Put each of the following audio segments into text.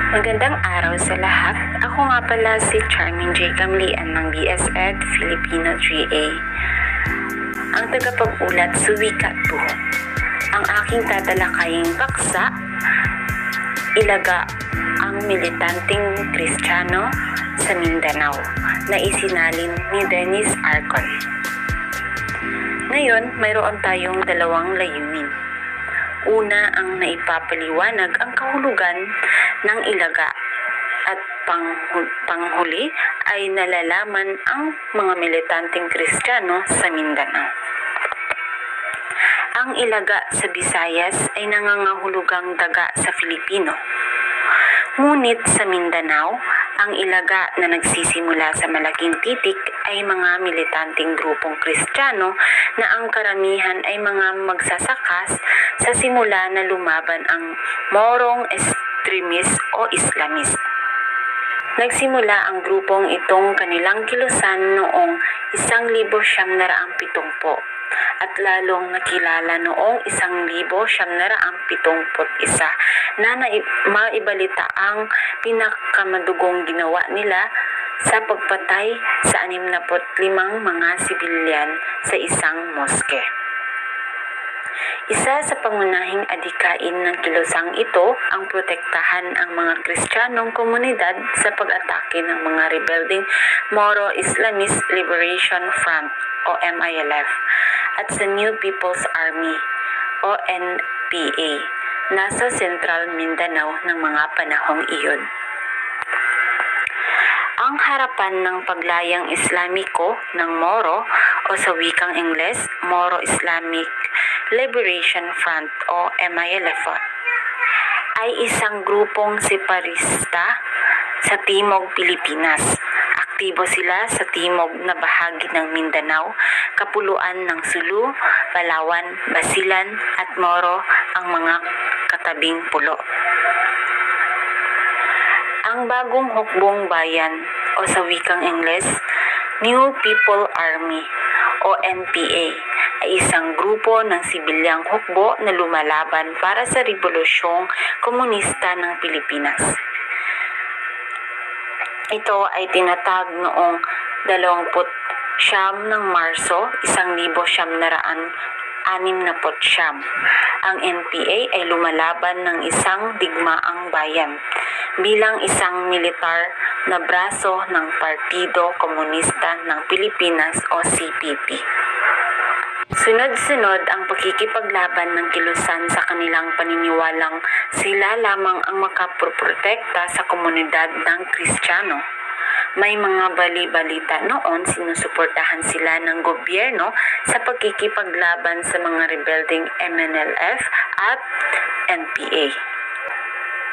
Magandang araw sa lahat. Ako nga pala si Charmin J. Gamlian ng BSED Filipino 3A. Ang tagapag-ulat sa Wika 2. Ang aking tatalakaying paksa, Ilaga ang militanteng Kristiyano sa Mindanao na isinalin ni Dennis Arcon. Ngayon, mayroon tayong dalawang layunin. Una, ang naipapaliwanag ang kahulugan ng Ilaga at panghuli ay nalalaman ang mga militanteng Kristiyano sa Mindanao. Ang Ilaga sa Visayas ay nangangahulugang daga sa Filipino. Ngunit sa Mindanao, ang Ilaga na nagsisimula sa malaking titik ay mga militanteng grupong Kristiyano na ang karamihan ay mga magsasakas sa simula na lumaban ang Morong extremist o Islamist. Nagsimula ang grupong itong kanilang kilusan noong 1970 at lalong nakilala noong 1971 na maibalita ang pinakamadugong ginawa nila sa pagpatay sa 65 mga sibilyan sa isang moske. Isa sa pangunahing adikain ng kilusang ito ang protektahan ang mga Kristiyanong komunidad sa pag-atake ng mga rebelding Moro Islamist Liberation Front o MILF at sa New People's Army o NPA nasa Central Mindanao ng mga panahong iyon. Ang harapan ng paglayang Islamiko ng Moro o sa wikang Ingles, Moro Islamic Liberation Front o MILF ay isang grupong separista sa Timog Pilipinas. Aktibo sila sa timog na bahagi ng Mindanao, kapuluan ng Sulu, Palawan, Basilan at Moro ang mga katabing pulo. Ang bagong hukbong bayan o sa wikang Ingles, New People Army o NPA ay isang grupo ng sibilyang hukbo na lumalaban para sa Rebolusyong Komunista ng Pilipinas. Ito ay tinatag noong 29 ng Marso 1969. Ang NPA ay lumalaban ng isang digmaang bayan bilang isang militar na braso ng Partido Komunista ng Pilipinas o CPP. Sunod-sunod ang pakikipaglaban ng kilusan sa kanilang paniniwalang sila lamang ang makaprotekta sa komunidad ng Kristiyano. May mga bali-balita noon sinusuportahan sila ng gobyerno sa pagkikipaglaban sa mga rebelding MNLF at NPA.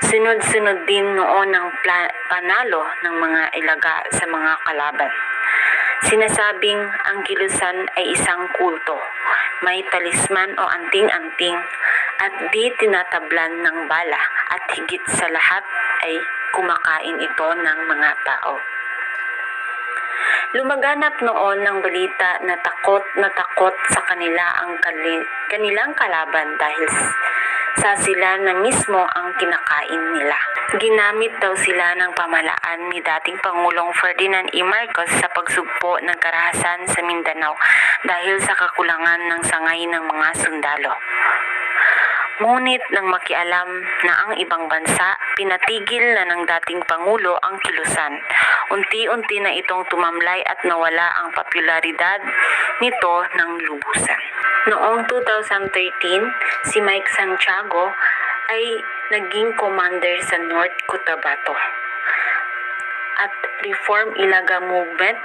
Sunod-sunod din noon ang panalo ng mga Ilaga sa mga kalaban. Sinasabing ang kilusan ay isang kulto, may talisman o anting-anting at di tinatablan ng bala at higit sa lahat ay kumakain ito ng mga tao. Lumaganap noon ng balita na takot sa kanila ang kanilang kalaban dahil sa sila na mismo ang kinakain nila. Ginamit daw sila ng pamahalaan ni dating Pangulong Ferdinand E. Marcos sa pagsugpo ng karahasan sa Mindanao dahil sa kakulangan ng sangay ng mga sundalo. Ngunit nang makialam na ang ibang bansa, pinatigil na ng dating Pangulo ang kilusan. Unti-unti na itong tumamlay at nawala ang popularidad nito ng lubusan. Noong 2013, si Mike Santiago ay naging commander sa North Cotabato. At Reform Ilaga Movement,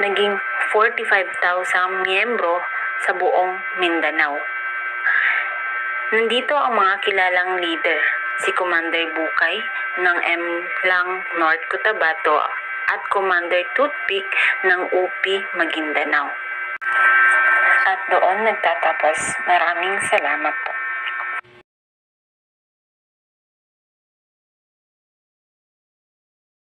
naging 45,000 miyembro sa buong Mindanao. Nandito ang mga kilalang leader, si Commander Bukay ng M-Lang North Cotabato at Commander Toothpick ng UP Maguindanao. At doon nagtatapos. Maraming salamat po.